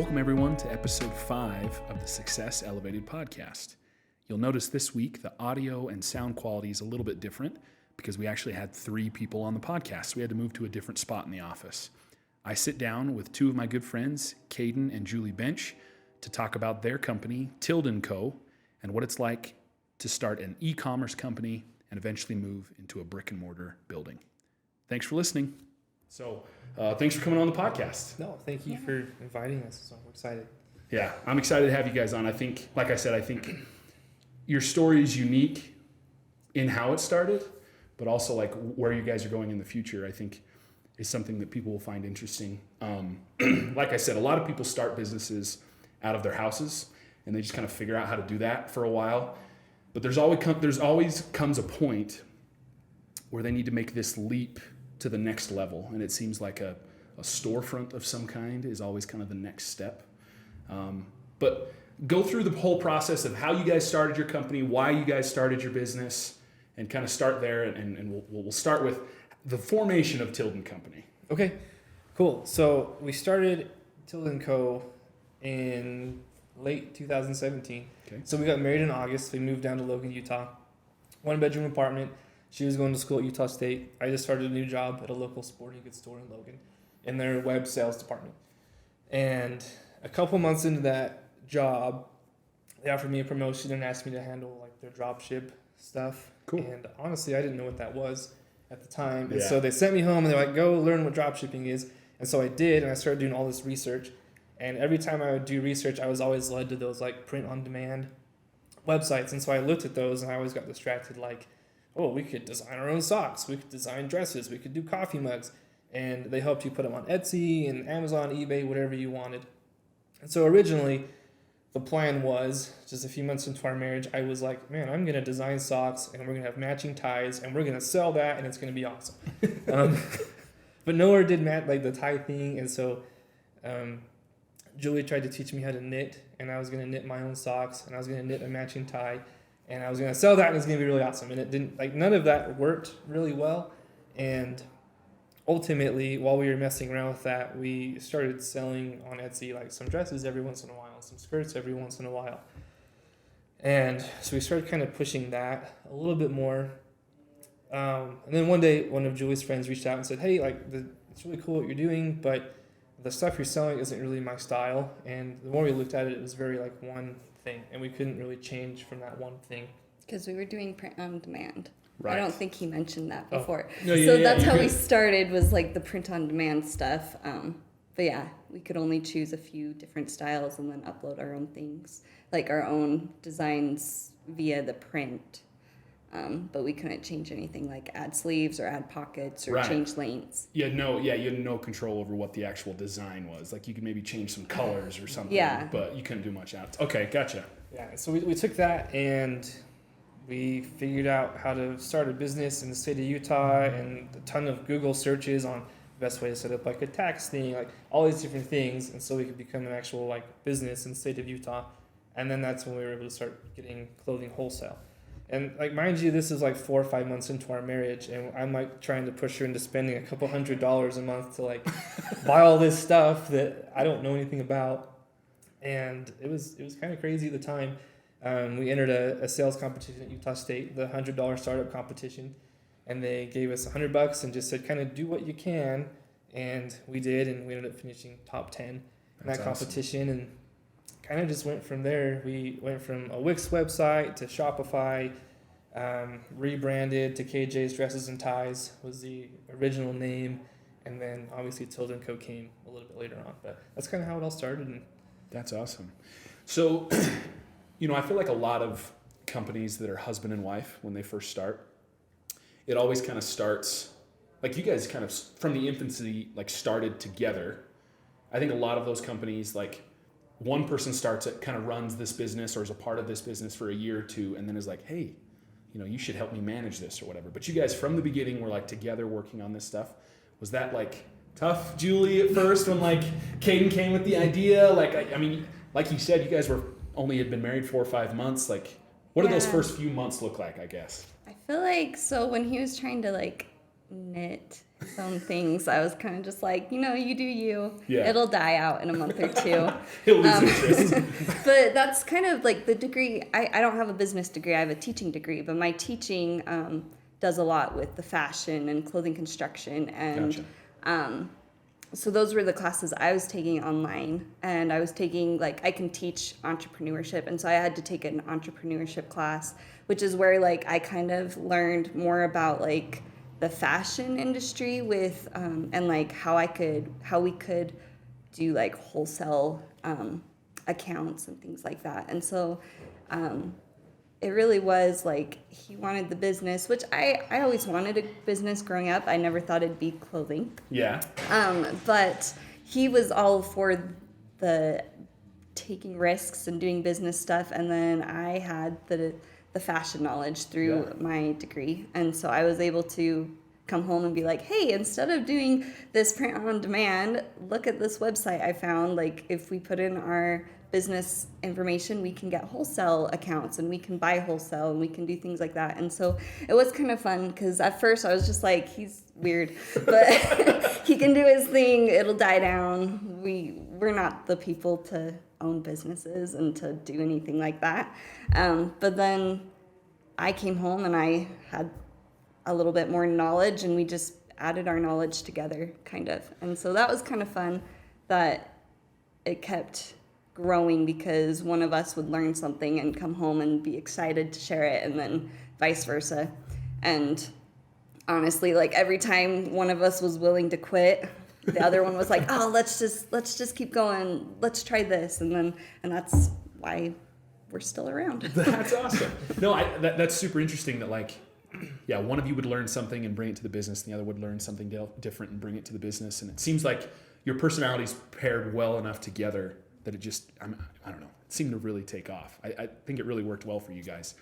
Welcome everyone to episode 5 of the Success Elevated podcast. You'll notice this week the audio and sound quality is a little bit different because we actually had 3 people on the podcast. So we had to move to a different spot in the office. I sit down with 2 of my good friends, Kaden and Julie Bench, to talk about their company, Tilden Co, and what it's like to start an e-commerce company and eventually move into a brick and mortar building. Thanks for listening. So thanks for coming on the podcast. No, thank you for inviting us. So we're excited. Yeah, I'm excited to have you guys on. I think, like I said, I think your story is unique in how it started, but also like where you guys are going in the future, I think is something that people will find interesting. Like I said, a lot of people start businesses out of their houses and they just kind of figure out how to do that for a while. But there's always comes a point where they need to make this leap to the next level. And it seems like a storefront of some kind is always kind of the next step. But go through the whole process of how you guys started your company, why you guys started your business, and kind of start there. And we'll start with the formation of Tilden Company. Okay, cool. So we started Tilden Co in late 2017. Okay. So we got married in August. We moved down to Logan, Utah. 1-bedroom apartment. She was going to school at Utah State. I just started a new job at a local sporting goods store in Logan in their web sales department. And a couple months into that job, they offered me a promotion and asked me to handle like their drop ship stuff. Cool. And honestly, I didn't know what that was at the time. And Yeah. so they sent me home and they're like, go learn what drop shipping is. And so I did, and I started doing all this research. And every time I would do research, I was always led to those like print on demand websites. And so I looked at those and I always got distracted like, oh, we could design our own socks, we could design dresses, we could do coffee mugs. And they helped you put them on Etsy and Amazon, eBay, whatever you wanted. And so originally, the plan was, just a few months into our marriage, I was like, man, I'm going to design socks, and we're going to have matching ties, and we're going to sell that, and it's going to be awesome. But nowhere did like the tie thing, and so Julie tried to teach me how to knit, and I was going to knit my own socks, and I was going to knit a matching tie, and I was going to sell that, and it was going to be really awesome. And it didn't, like, none of that worked really well. And ultimately, while we were messing around with that, we started selling on Etsy, like, some dresses every once in a while, some skirts every once in a while. And so we started kind of pushing that a little bit more. And then one day, one of Julie's friends reached out and said, hey, like, it's really cool what you're doing, but the stuff you're selling isn't really my style. And the more we looked at it, it was very, like, one thing, and we couldn't really change from that one thing. Because we were doing print on demand. Right. I don't think he mentioned that before. No, That's how we started, was like the print on demand stuff. But yeah, we could only choose a few different styles and then upload our own things, like our own designs via the print. But we couldn't change anything like add sleeves or add pockets or change lanes. You had no control over what the actual design was. Like you could maybe change some colors or something, but you couldn't do much out. Okay, gotcha. Yeah, so we took that and we figured out how to start a business in the state of Utah, and a ton of Google searches on the best way to set up like a tax thing, like all these different things, and so we could become an actual like business in the state of Utah. And then that's when we were able to start getting clothing wholesale. And like, mind you, this is like 4 or 5 months into our marriage, and I'm like trying to push her into spending a couple $100s a month to like buy all this stuff that I don't know anything about. And it was kind of crazy at the time. We entered a sales competition at Utah State, the $100 startup competition, and they gave us $100 and just said, kind of do what you can. And we did, and we ended up finishing top 10 in that competition. Awesome. And kind of just went from there. We went from a Wix website to Shopify, rebranded to KJ's Dresses and Ties was the original name, and then obviously Tilden Co came a little bit later on. But that's kind of how it all started. And that's awesome. So, I feel like a lot of companies that are husband and wife, when they first start, it always kind of starts, like you guys kind of from the infancy, like started together. I think a lot of those companies, like one person starts it, kind of runs this business or is a part of this business for a year or two, and then is like, hey, you should help me manage this or whatever. But you guys from the beginning were like together working on this stuff. Was that like tough, Julie, at first when like Kaden came with the idea? Like, I mean, like you said, you guys had been married 4 or 5 months. Like, what did those first few months look like, I guess? I feel like, so when he was trying to like knit his own things. I was kind of just like, you do you. Yeah. It'll die out in a month or two. He'll lose interest. But that's kind of like the degree. I don't have a business degree. I have a teaching degree, but my teaching does a lot with the fashion and clothing construction. And Gotcha. so those were the classes I was taking online. And I was taking, I can teach entrepreneurship. And so I had to take an entrepreneurship class, which is where, I kind of learned more about, the fashion industry with, and, how we could do, wholesale accounts and things like that. And so it really was, he wanted the business, which I always wanted a business growing up. I never thought it'd be clothing. Yeah. But he was all for the taking risks and doing business stuff, and then I had the fashion knowledge through my degree, and so I was able to come home and be like, hey, instead of doing this print on demand, look at this website I found. If we put in our business information, we can get wholesale accounts and we can buy wholesale and we can do things like that. And so it was kind of fun because at first I was just like, he's weird, but he can do his thing, it'll die down. We're not the people to own businesses and to do anything like that. But then I came home and I had a little bit more knowledge, and we just added our knowledge together, kind of. And so that was kind of fun that it kept growing because one of us would learn something and come home and be excited to share it, and then vice versa. And honestly, every time one of us was willing to quit, the other one was like, oh, let's just keep going. Let's try this. And that's why we're still around. That's awesome. No, that's super interesting that one of you would learn something and bring it to the business, and the other would learn something different and bring it to the business. And it seems like your personalities paired well enough together that it just, I don't know, it seemed to really take off. I think it really worked well for you guys.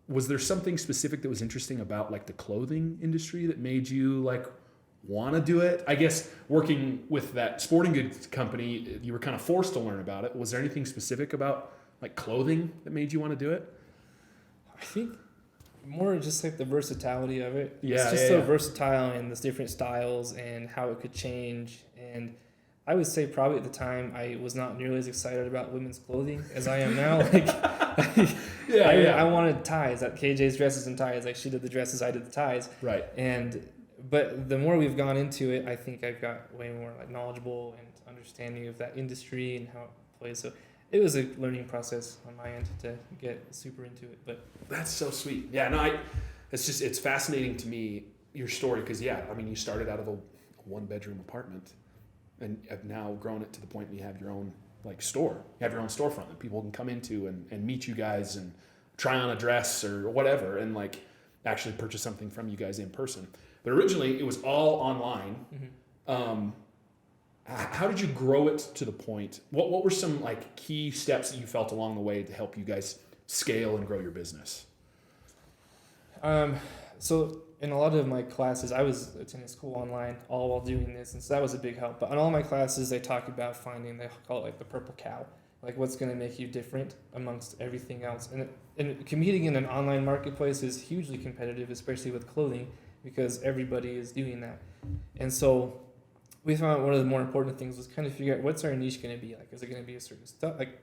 Was there something specific that was interesting about the clothing industry that made you want to do it? I guess working with that sporting goods company, you were kind of forced to learn about it. Was there anything specific about clothing that made you want to do it? I think more just the versatility of it. Yeah, it's just so versatile, and the different styles and how it could change. And I would say probably at the time I was not nearly as excited about women's clothing as I am now. I wanted ties, that KJ's dresses and ties. She did the dresses, I did the ties. Right. But the more we've gone into it, I think I've got way more knowledgeable and understanding of that industry and how it plays. So it was a learning process on my end to get super into it. But that's so sweet. Yeah, no, it's fascinating to me, your story, because you started out of a 1-bedroom apartment and have now grown it to the point where you have your own store. You have your own storefront that people can come into and meet you guys and try on a dress or whatever, and actually purchase something from you guys in person. But originally it was all online. Mm-hmm. How did you grow it to the point? What were some key steps that you felt along the way to help you guys scale and grow your business? So in a lot of my classes, I was attending school online all while doing this, and so that was a big help. But in all my classes, they talk about they call it the purple cow, what's going to make you different amongst everything else. And competing in an online marketplace is hugely competitive, especially with clothing, because everybody is doing that. And so we found one of the more important things was kind of figure out what's our niche going to be like. Is it going to be a certain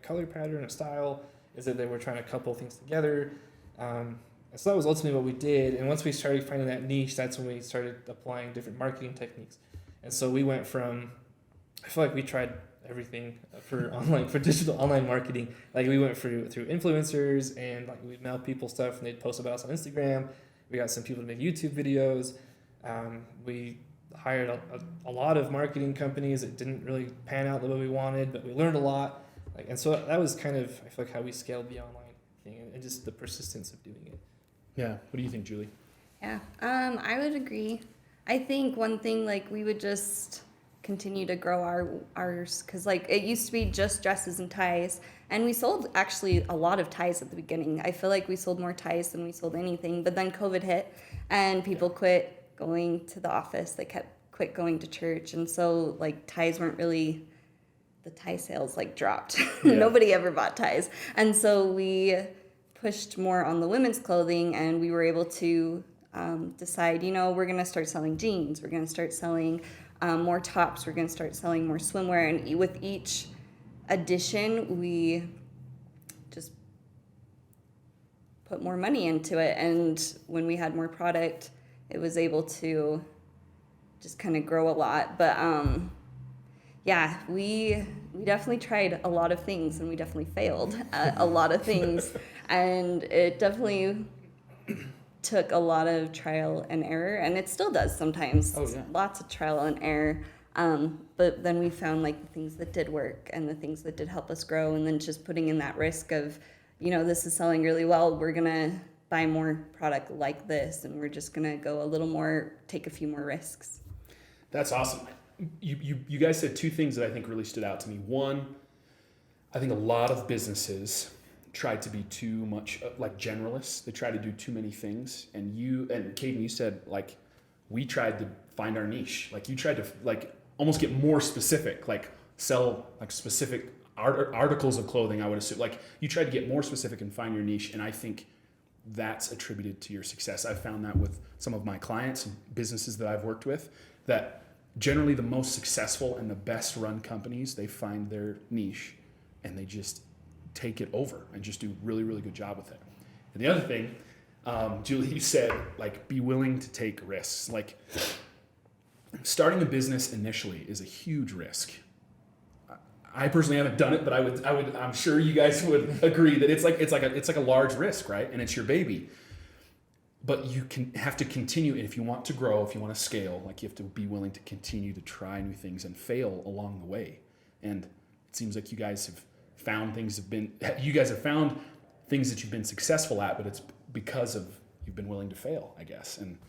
color pattern, a style? Is it that we're trying to couple things together? So that was ultimately what we did. And once we started finding that niche, that's when we started applying different marketing techniques. And so we went from, I feel like we tried everything for digital online marketing. We went through influencers, and we'd mail people stuff and they'd post about us on Instagram. We got some people to make YouTube videos. We hired a lot of marketing companies. It didn't really pan out the way we wanted, but we learned a lot. And so that was kind of, I feel how we scaled the online thing, and just the persistence of doing it. Yeah. What do you think, Julie? Yeah, I would agree. I think one thing, we would just continue to grow ours, because it used to be just dresses and ties, and we sold actually a lot of ties at the beginning. I feel like we sold more ties than we sold anything, but then COVID hit and people quit going to the office. They quit going to church, and so ties weren't really, the tie sales dropped. Yeah. Nobody ever bought ties, and so we pushed more on the women's clothing, and we were able to decide, we're going to start selling jeans, we're going to start selling more tops, we're going to start selling more swimwear. And with each addition, we just put more money into it. And when we had more product, it was able to just kind of grow a lot. But yeah, we definitely tried a lot of things, and we definitely failed at a lot of things. And it definitely took a lot of trial and error, and it still does sometimes. Oh, yeah. Lots of trial and error. But then we found like the things that did work and the things that did help us grow, and then just putting in that risk of, this is selling really well, we're gonna buy more product like this, and we're just gonna go a little more, take a few more risks. That's awesome. You guys said two things that I think really stood out to me. One, I think a lot of businesses try to be too much like generalists. They try to do too many things. And Kaden, you said like we tried to find our niche. Like you tried to like almost get more specific, like sell like specific articles of clothing. I would assume like you tried to get more specific and find your niche. And I think that's attributed to your success. I've found that with some of my clients and businesses that I've worked with, that generally the most successful and the best run companies, they find their niche and they just take it over and just do really, really good job with it. And the other thing, Julie, you said like be willing to take risks. Like starting a business initially is a huge risk. I personally haven't done it, but I'm sure you guys would agree that it's like a large risk, right? And it's your baby. But you have to continue, and if you want to grow, if you want to scale, like you have to be willing to continue to try new things and fail along the way. And it seems like you guys have found things that you've been successful at, but it's because of you've been willing to fail, I guess. And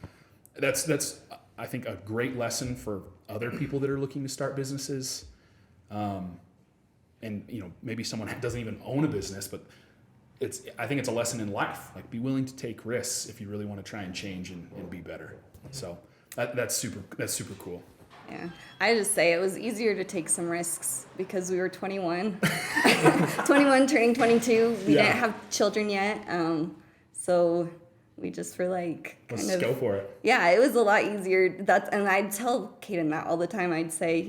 that's I think a great lesson for other people that are looking to start businesses. And maybe someone doesn't even own a business, but I think it's a lesson in life. Like be willing to take risks if you really want to try and change and be better. So that's super cool. Yeah, I just say it was easier to take some risks because we were 21, 21 turning 22. We didn't have children yet, so we just were like, let's go for it. Yeah, it was a lot easier. And I'd tell Kaden that all the time. I'd say,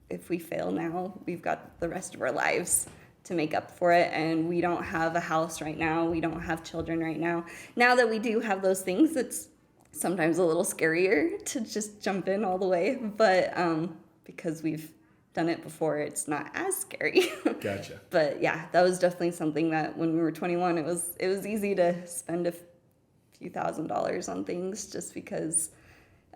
if we fail now, we've got the rest of our lives to make up for it, and we don't have a house right now, we don't have children right now. Now that we do have those things, it's sometimes a little scarier to just jump in all the way, but because we've done it before, it's not as scary. Gotcha. But yeah, that was definitely something that when we were 21, it was easy to spend a few $1,000s on things just because,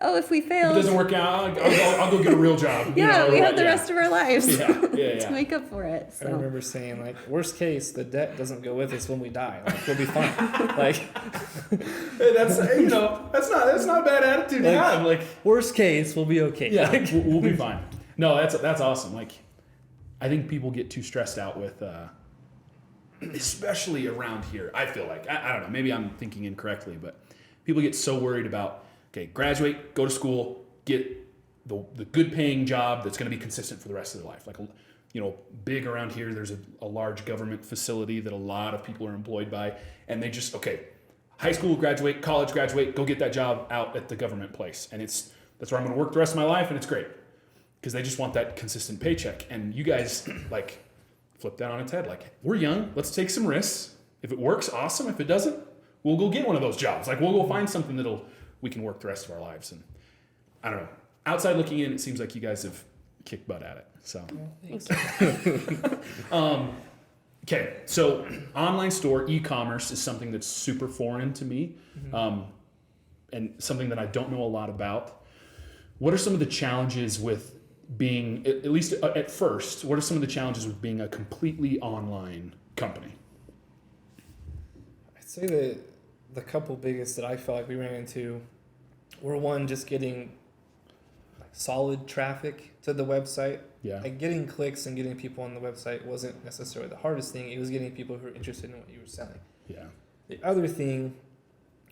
if we fail, if it doesn't work out, I'll go get a real job. Yeah, we have the rest of our lives to to make up for it. So. I remember saying like, worst case, the debt doesn't go with us when we die. Like we'll be fine. Like hey, that's not a bad attitude to have. Like worst case, we'll be okay. Yeah, we'll be fine. No, that's awesome. Like I think people get too stressed out with, especially around here. I feel like I don't know. Maybe I'm thinking incorrectly, but people get so worried about. Okay, graduate, go to school, get the good paying job that's going to be consistent for the rest of their life. Like, big around here, there's a large government facility that a lot of people are employed by, and they just, high school graduate, college graduate, go get that job out at the government place. And that's where I'm going to work the rest of my life, and it's great. Because they just want that consistent paycheck. And you guys, like, flip that on its head. Like, we're young, let's take some risks. If it works, awesome. If it doesn't, we'll go get one of those jobs. Like, we'll go find something we can work the rest of our lives. And I don't know. Outside looking in, it seems like you guys have kicked butt at it. So, okay. So online store, e-commerce is something that's super foreign to me, and something that I don't know a lot about. What are some of the challenges with being, at least at first, what are some of the challenges with being a completely online company? I'd say that the couple biggest that I felt like we ran into were one, just getting solid traffic to the website. Yeah. Like getting clicks and getting people on the website wasn't necessarily the hardest thing. It was getting people who were interested in what you were selling. Yeah. The other thing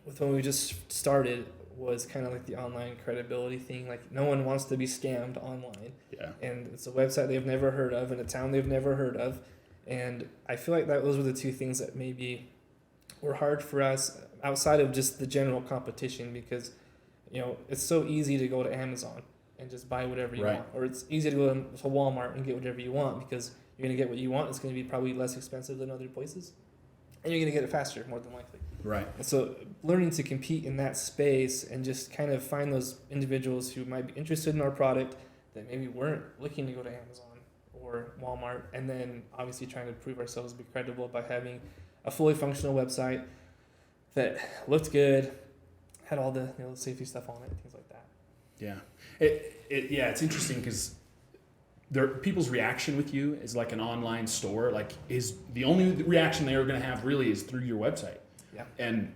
with when we just started was kind of like the online credibility thing. Like no one wants to be scammed online. Yeah. And it's a website they've never heard of in a town they've never heard of. And I feel like those were the two things that maybe were hard for us outside of just the general competition because, it's so easy to go to Amazon and just buy whatever you Right. want. Or it's easy to go to Walmart and get whatever you want because you're going to get what you want. It's going to be probably less expensive than other places. And you're going to get it faster, more than likely. Right. And so learning to compete in that space and just kind of find those individuals who might be interested in our product that maybe weren't looking to go to Amazon or Walmart, and then obviously trying to prove ourselves to be credible by having a fully functional website that looked good, had all the safety stuff on it, things like that. Yeah. It's interesting because people's reaction with you is like an online store, like is the only reaction they are going to have really is through your website. Yeah. And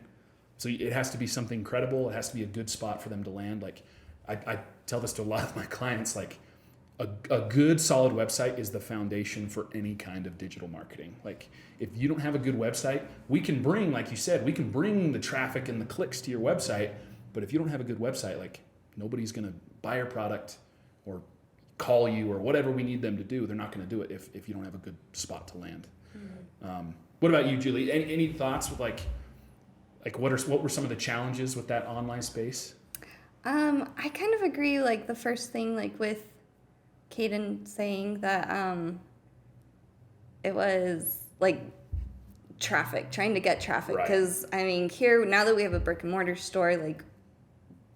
so it has to be something credible. It has to be a good spot for them to land. Like I tell this to a lot of my clients, like a good solid website is the foundation for any kind of digital marketing. Like if you don't have a good website, we can bring, like you said, we can bring the traffic and the clicks to your website. But if you don't have a good website, like nobody's going to buy your product or call you or whatever we need them to do. They're not going to do it if you don't have a good spot to land. Mm-hmm. What about you, Julie? Any thoughts with like what were some of the challenges with that online space? I kind of agree. Like the first thing, like with Kaden saying that it was like traffic, trying to get traffic. Right. Because I mean, here now that we have a brick and mortar store, like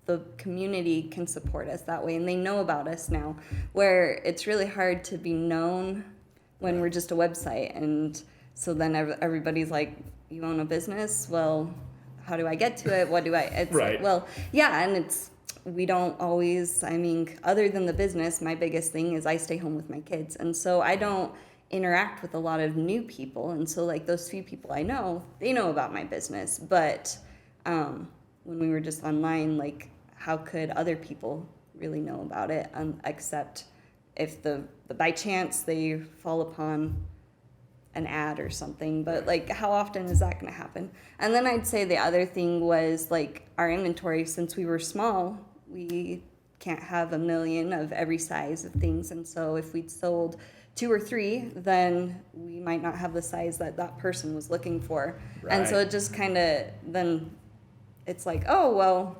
the community can support us that way, and they know about us now. Where it's really hard to be known when we're just a website, and so then everybody's like, "You own a business? Well, how do I get to it? What do I?" It's Right. Well, yeah, and we don't always. I mean, other than the business, my biggest thing is I stay home with my kids, and so I don't interact with a lot of new people, and so like those few people I know, they know about my business, but when we were just online, like how could other people really know about it except if the by chance they fall upon an ad or something, but like how often is that going to happen? And then I'd say the other thing was like our inventory. Since we were small, we can't have 1 million of every size of things, and so if we'd sold 2 or 3, then we might not have the size that person was looking for. Right. And so it just kind of then it's like, oh well,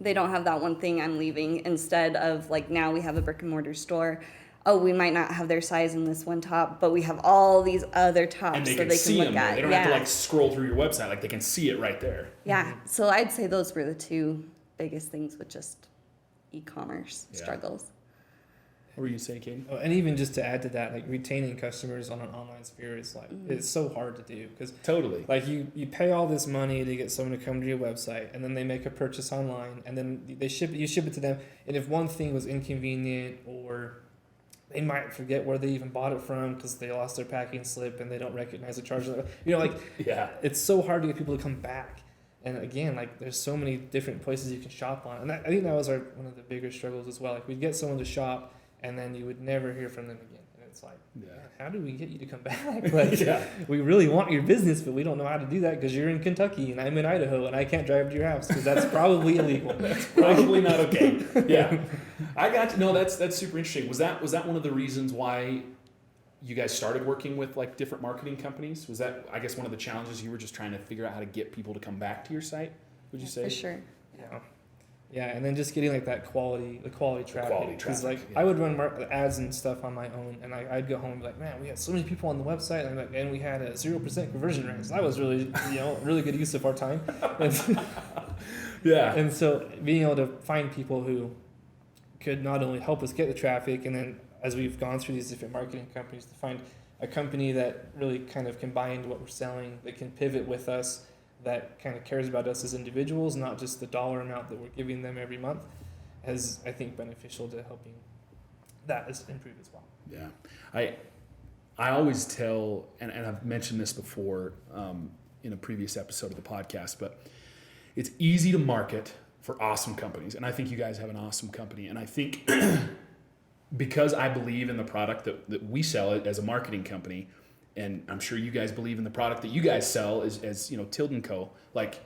they don't have that one thing, I'm leaving. Instead of like now we have a brick and mortar store, oh, we might not have their size in this one top, but we have all these other tops And they so can they see can look them. at. They don't have to like scroll through your website. Like they can see it right there. Yeah. So I'd say those were the 2 biggest things with just e-commerce Yeah. struggles. What were you saying, Kaden? Oh, and even just to add to that, like retaining customers on an online sphere is like it's so hard to do because Totally. like you pay all this money to get someone to come to your website, and then they make a purchase online, and then you ship it to them, and if one thing was inconvenient or they might forget where they even bought it from because they lost their packing slip and they don't recognize the charge, Yeah. it's so hard to get people to come back. And again, like there's so many different places you can shop on, and I think that was one of the bigger struggles as well. Like we'd get someone to shop, and then you would never hear from them again. And it's like, Yeah. man, how do we get you to come back? Like, Yeah. we really want your business, but we don't know how to do that because you're in Kentucky and I'm in Idaho and I can't drive to your house because that's probably illegal. Probably not okay. Yeah. I got to know that's super interesting. Was that one of the reasons why you guys started working with like different marketing companies? Was that, I guess, one of the challenges you were just trying to figure out how to get people to come back to your site? Would you say? For sure. Yeah. Yeah, and then just getting like the quality traffic. Quality Because traffic, like yeah. I would run ads and stuff on my own, and I'd go home and be like, man, we had so many people on the website, and we had a 0% conversion rate. So that was really really good use of our time. Yeah. And so being able to find people who could not only help us get the traffic, and then as we've gone through these different marketing companies, to find a company that really kind of combined what we're selling, that can pivot with us, that kind of cares about us as individuals, not just the dollar amount that we're giving them every month, is, I think, beneficial to helping that improve as well. Yeah. I always tell, and I've mentioned this before in a previous episode of the podcast, but it's easy to market for awesome companies. And I think you guys have an awesome company. And I think because I believe in the product that we sell as a marketing company, and I'm sure you guys believe in the product that you guys sell as Tilden Co. Like,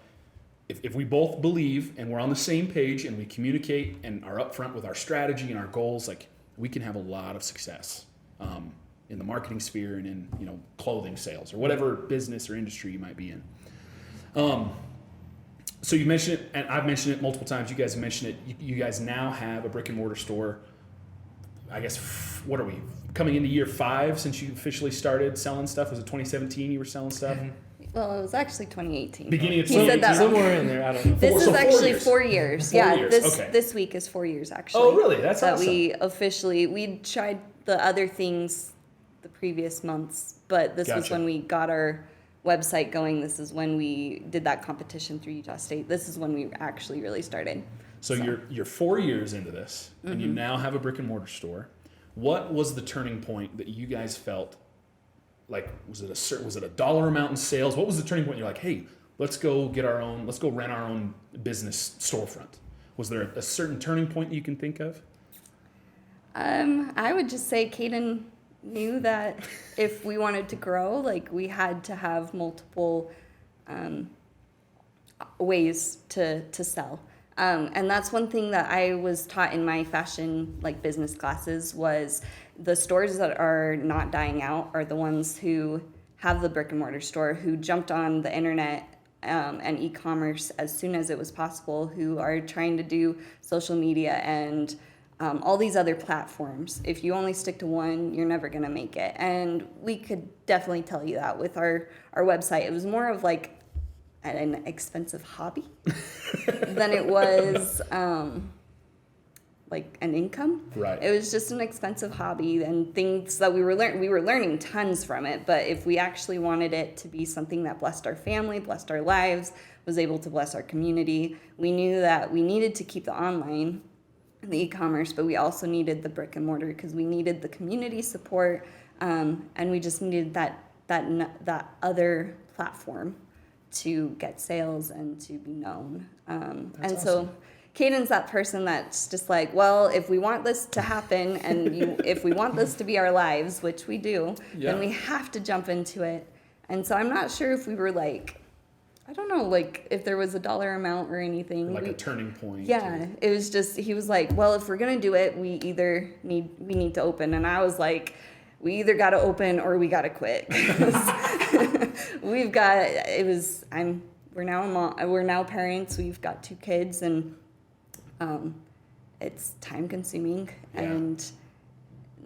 if we both believe and we're on the same page and we communicate and are upfront with our strategy and our goals, like we can have a lot of success in the marketing sphere and in clothing sales or whatever business or industry you might be in. So you mentioned it, and I've mentioned it multiple times. You guys have mentioned it. You guys now have a brick and mortar store. I guess, what are we, coming into year 5 since you officially started selling stuff? Was it 2017 you were selling stuff? Well, it was actually 2018. Beginning of He said that wrong. Somewhere in there, I don't know. This So is 4 actually years. 4 years. 4 Yeah, years, okay. this week is 4 years actually. Oh, really? That's that awesome. we tried the other things the previous months, but this was Gotcha. when we got our website going. This is when we did that competition through Utah State. This is when we actually really started. So you're 4 years into this, and you now have a brick and mortar store. What was the turning point that you guys felt like? Was it a dollar amount in sales? What was the turning point? You're like, hey, let's go rent our own business storefront. Was there a certain turning point that you can think of? I would just say Kaden knew that if we wanted to grow, like we had to have multiple ways to sell. And that's one thing that I was taught in my fashion like business classes was the stores that are not dying out are the ones who have the brick and mortar store, who jumped on the internet and e-commerce as soon as it was possible, who are trying to do social media and all these other platforms. If you only stick to one, you're never gonna make it. And we could definitely tell you that with our website. It was more of like an expensive hobby than it was like an income. Right. It was just an expensive hobby and things that we were learning tons from it. But if we actually wanted it to be something that blessed our family, blessed our lives, was able to bless our community, we knew that we needed to keep the online and the e-commerce, but we also needed the brick and mortar because we needed the community support, and we just needed that other platform to get sales and to be known. And awesome. so Kaden's that person that's just like, well, if we want this to happen and if we want this to be our lives, which we do, then we have to jump into it. And so I'm not sure if we were like, I don't know, like if there was a dollar amount or anything. Like a turning point. Yeah, it was just, he was like, well, if we're going to do it, we need to open. And I was like, we either got to open or we got to quit. We're now a mom, we're now parents. We've got 2 kids and it's time consuming. Yeah.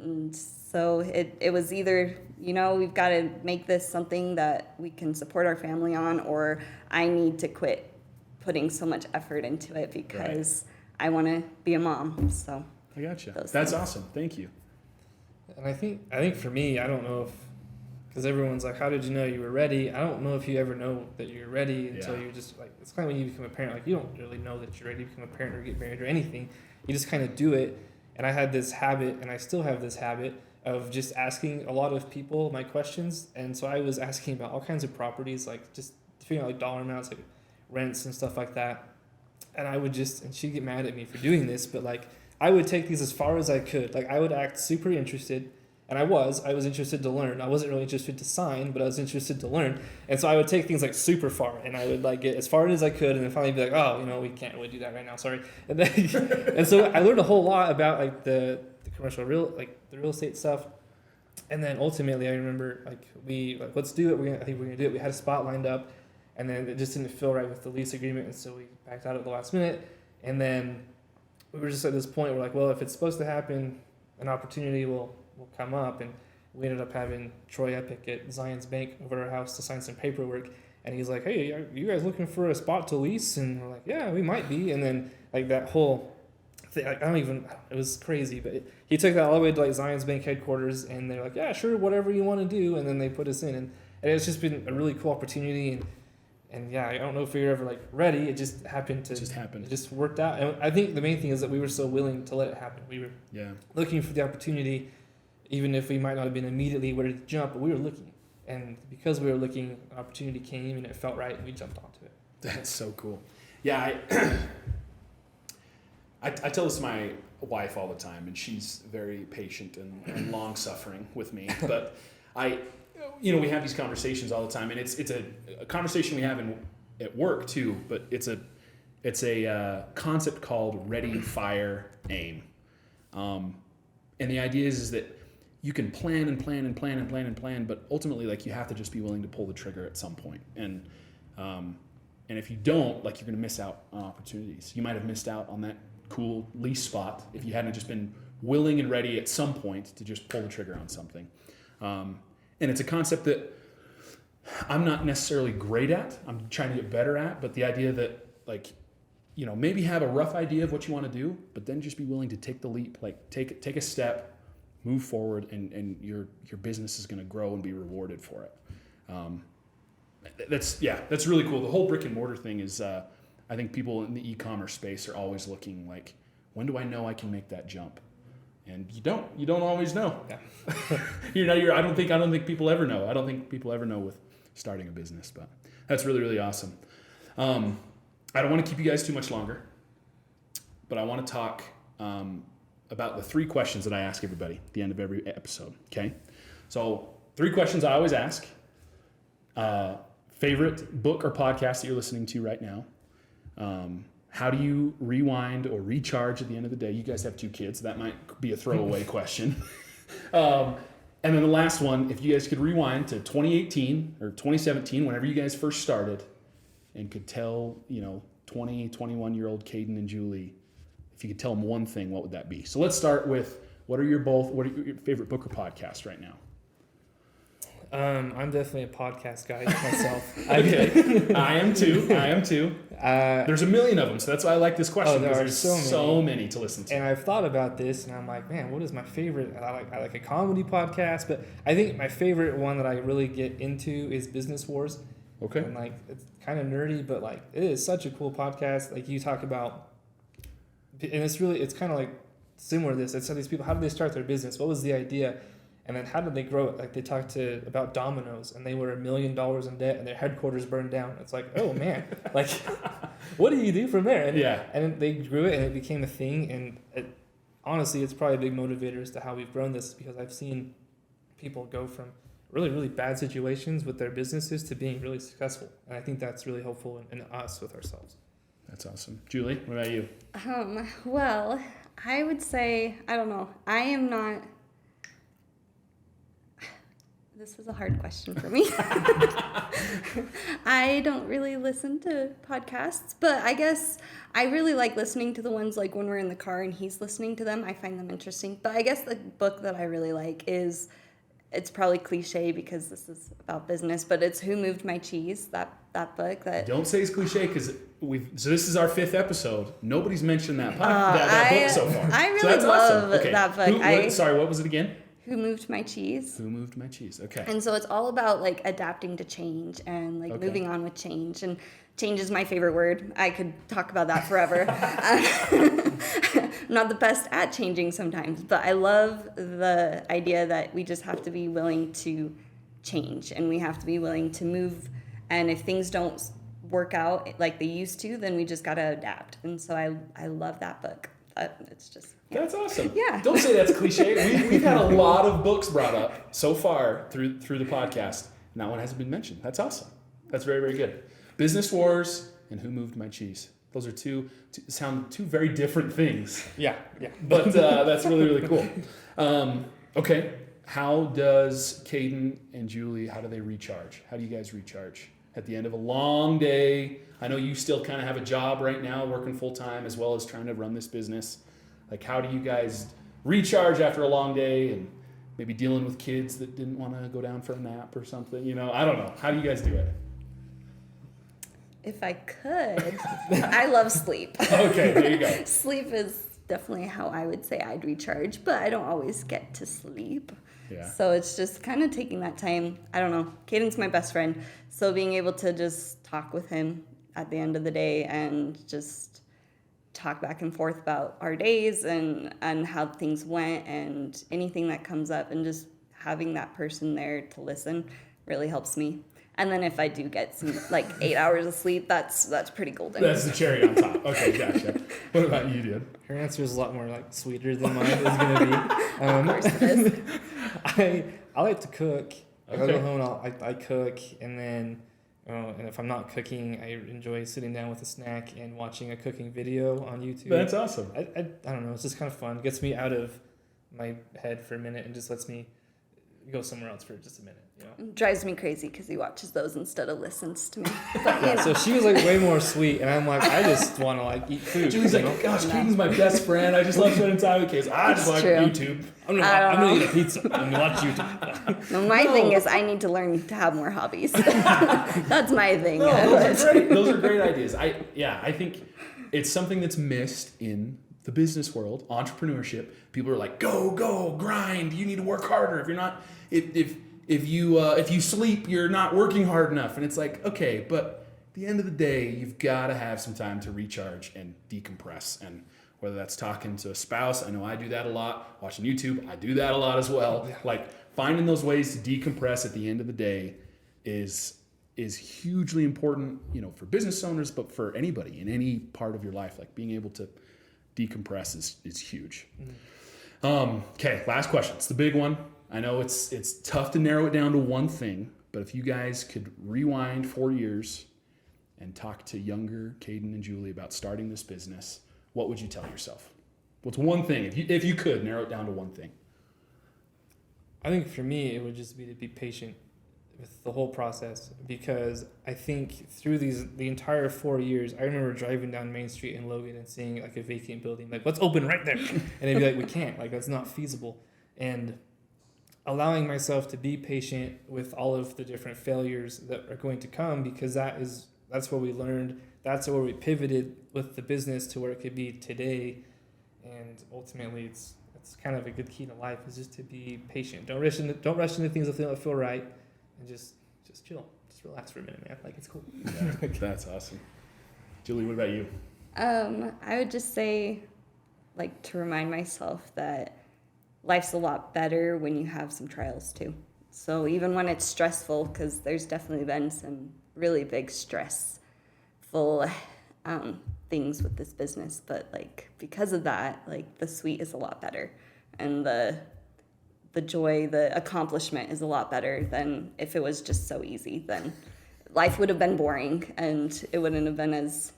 And so it was either, we've got to make this something that we can support our family on, or I need to quit putting so much effort into it because I want to be a mom. So I gotcha. Those That's things. awesome. Thank you. And I think for me, I don't know if, because everyone's like, how did you know you were ready? I don't know if you ever know that you're ready until you're just like, it's kind of when you become a parent, like you don't really know that you're ready to become a parent or get married or anything. You just kind of do it. And I had this habit, and I still have this habit of just asking a lot of people my questions. And so I was asking about all kinds of properties, like just figuring out like dollar amounts, like rents and stuff like that. And I would and she'd get mad at me for doing this, but like I would take these as far as I could. Like I would act super interested. And I was interested to learn. I wasn't really interested to sign, but I was interested to learn. And so I would take things like super far, and I would like get as far as I could, and then finally be like, oh, we can't really do that right now. Sorry. And then, and so I learned a whole lot about like the commercial the real estate stuff. And then ultimately, I remember let's do it. I think we're gonna do it. We had a spot lined up, and then it just didn't feel right with the lease agreement, and so we backed out at the last minute. And then we were just at this point where like, well, if it's supposed to happen, an opportunity will come up, and we ended up having Troy Epic at Zion's Bank over at our house to sign some paperwork, and he's like, hey, are you guys looking for a spot to lease? And we're like, yeah, we might be. And then like that whole thing, like, it was crazy, but he took that all the way to like Zion's Bank headquarters, and they're like, yeah, sure, whatever you want to do. And then they put us in, and it's just been a really cool opportunity. And yeah, I don't know if we were ever like ready. It just happened to. It just worked out. And I think the main thing is that we were so willing to let it happen. We were looking for the opportunity, even if we might not have been immediately ready to jump, but we were looking. And because we were looking, an opportunity came and it felt right, and we jumped onto it. That's so cool. Yeah, I tell this to my wife all the time, and she's very patient and long-suffering with me. But we have these conversations all the time, and it's a conversation we have at work too. But it's a concept called ready, fire, aim. And the idea is that you can plan and plan and plan and plan and plan, but ultimately, like, you have to just be willing to pull the trigger at some point. And And if you don't, like, you're going to miss out on opportunities. You might have missed out on that cool lease spot if you hadn't just been willing and ready at some point to just pull the trigger on something. And it's a concept that I'm not necessarily great at. I'm trying to get better at, but the idea that, like, you know, maybe have a rough idea of what you want to do, but then just be willing to take the leap, like take a step, move forward, and your business is going to grow and be rewarded for it. That's really cool. The whole brick and mortar thing is, I think people in the e-commerce space are always looking like, when do I know I can make that jump? And you don't always know. Yeah. I don't think people ever know. I don't think people ever know with starting a business, but that's really, really awesome. I don't want to keep you guys too much longer, but I want to talk about the 3 questions that I ask everybody at the end of every episode. Okay. So 3 questions I always ask. Favorite book or podcast that you're listening to right now? How do you rewind or recharge at the end of the day? You guys have 2 kids, so that might be a throwaway question. And then the last one, if you guys could rewind to 2018 or 2017, whenever you guys first started, and could tell, 20, 21-year-old Kaden and Julie, if you could tell them one thing, what would that be? So let's start with, what are your favorite book or podcast right now? I'm definitely a podcast guy myself. Okay. I am too. There's a million of them, so that's why I like this question, because there's so many to listen to. And I've thought about this, and I'm like, man, what is my favorite? I like a comedy podcast, but I think my favorite one that I really get into is Business Wars. Okay. And like, it's kind of nerdy, but like, it is such a cool podcast. Like, you talk about, and it's kind of like similar to this. It's how these people, how did they start their business? What was the idea? And then how did they grow it? Like, they talked about Domino's, and they were $1 million in debt, and their headquarters burned down. It's like, oh man, like, what do you do from there? And, and they grew it, and it became a thing. And honestly, it's probably a big motivator as to how we've grown this, because I've seen people go from really, really bad situations with their businesses to being really successful. And I think that's really helpful in us with ourselves. That's awesome. Julie, what about you? Well, I would say, I don't know. I am not... This is a hard question for me. I don't really listen to podcasts, but I guess I really like listening to the ones like when we're in the car and he's listening to them. I find them interesting. But I guess the book that I really like is, it's probably cliche because this is about business, but it's Who Moved My Cheese, that book. Don't say it's cliche, because so this is our 5th episode. Nobody's mentioned that book so far. I really love awesome. that book. Sorry, what was it again? Who Moved My Cheese? Who Moved My Cheese? Okay. And so it's all about like adapting to change and like moving on with change. And change is my favorite word. I could talk about that forever. I'm not the best at changing sometimes, but I love the idea that we just have to be willing to change, and we have to be willing to move. And if things don't work out like they used to, then we just got to adapt. And so I love that book. It's just... That's awesome. Yeah. Don't say that's cliche. We've had a lot of books brought up so far through the podcast, and that one hasn't been mentioned. That's awesome. That's very, very good. Business Wars and Who Moved My Cheese. Those are sound two very different things. Yeah. But that's really, really cool. Okay. How does Kaden and Julie, how do they recharge? How do you guys recharge at the end of a long day? I know you still kind of have a job right now, working full time, as well as trying to run this business. Like, how do you guys recharge after a long day, and maybe dealing with kids that didn't want to go down for a nap or something? I don't know. How do you guys do it? If I could, I love sleep. Okay, there you go. Sleep is definitely how I would say I'd recharge, but I don't always get to sleep. Yeah. So it's just kind of taking that time. I don't know. Kaden's my best friend, so being able to just talk with him at the end of the day and just talk back and forth about our days and how things went and anything that comes up, and just having that person there to listen really helps me. And then if I do get some 8 hours of sleep, that's pretty golden. That's the cherry on top. Okay, gotcha. What about you, dude? Her answer is a lot more sweeter than mine is going to be. Of course it is. I like to cook. I Okay. go home and I cook, and then and if I'm not cooking, I enjoy sitting down with a snack and watching a cooking video on YouTube. That's awesome. I don't know. It's just kind of fun. It gets me out of my head for a minute and just lets me he goes somewhere else for just a minute, you know. It drives me crazy because he watches those instead of listens to me. But, Yeah, so she was like way more sweet, and I'm like, I just want to like eat food. Julie's like, gosh, Kaden's my best friend. I just love spending time with kids. I just like true. YouTube. I'm gonna eat a pizza and watch YouTube. No, my thing is I need to learn to have more hobbies. That's my thing. No, those are great. Those are great ideas. I think it's something that's missed in the business world, entrepreneurship. People are like, go, grind. You need to work harder. If you're not, if you sleep, you're not working hard enough. And it's like, okay, but at the end of the day, you've got to have some time to recharge and decompress. And whether that's talking to a spouse, I know I do that a lot. Watching YouTube, I do that a lot as well. Yeah. Like finding those ways to decompress at the end of the day is hugely important, you know, for business owners, but for anybody in any part of your life. Like being able to decompress is huge. Okay, last question. It's the big one. I know it's tough to narrow it down to one thing, but if you guys could rewind 4 years and talk to younger Kaden and Julie about starting this business, what would you tell yourself? What's one thing, if you could narrow it down to one thing? I think for me, it would just be to be patient with the whole process, because I think through the entire 4 years, I remember driving down Main Street in Logan and seeing like a vacant building, like, let's open right there. And they'd be like, we can't, like, that's not feasible. And allowing myself to be patient with all of the different failures that are going to come, because that's what we learned. That's where we pivoted with the business to where it could be today. And ultimately, it's kind of a good key to life, is just to be patient. Don't rush into things that don't feel right, and just chill. Just relax for a minute, man. Like, it's cool. Yeah, that's awesome. Julie, what about you? I would just say, like, to remind myself that life's a lot better when you have some trials too. So even when it's stressful, because there's definitely been some really big stressful things with this business, but like because of that, like the sweet is a lot better, and the joy, the accomplishment is a lot better than if it was just so easy. Then life would have been boring, and it wouldn't have been as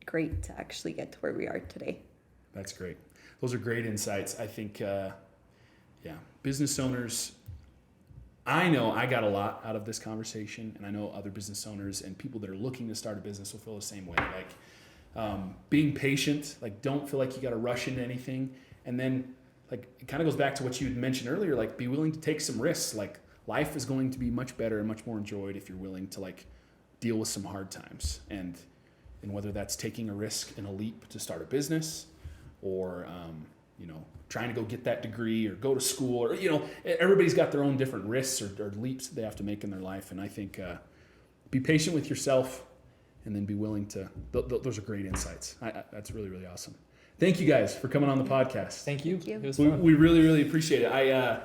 great to actually get to where we are today. That's great. Those are great insights. I think, business owners, I know I got a lot out of this conversation, and I know other business owners and people that are looking to start a business will feel the same way. Like being patient, like don't feel like you got to rush into anything. And then like it kind of goes back to what you had mentioned earlier, like be willing to take some risks. Like life is going to be much better and much more enjoyed if you're willing to like deal with some hard times. And whether that's taking a risk and a leap to start a business, or trying to go get that degree or go to school, or everybody's got their own different risks or leaps that they have to make in their life. And I think be patient with yourself, and then be willing to. Those are great insights. That's really, really awesome. Thank you guys for coming on the podcast. Thank you. Thank you. It was fun. We really, really appreciate it.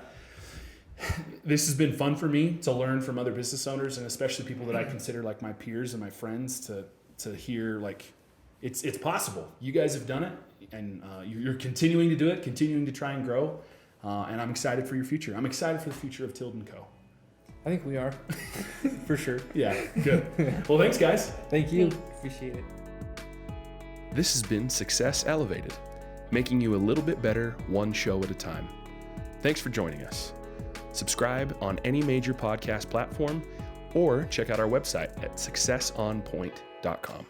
This has been fun for me to learn from other business owners, and especially people that I consider like my peers and my friends, to hear like it's possible. You guys have done it, and you're continuing to do it, continuing to try and grow. And I'm excited for your future. I'm excited for the future of Tilden Co. I think we are. For sure. Yeah, good. Well, thanks, guys. Thank you. Appreciate it. This has been Success Elevated, making you a little bit better one show at a time. Thanks for joining us. Subscribe on any major podcast platform, or check out our website at successonpoint.com.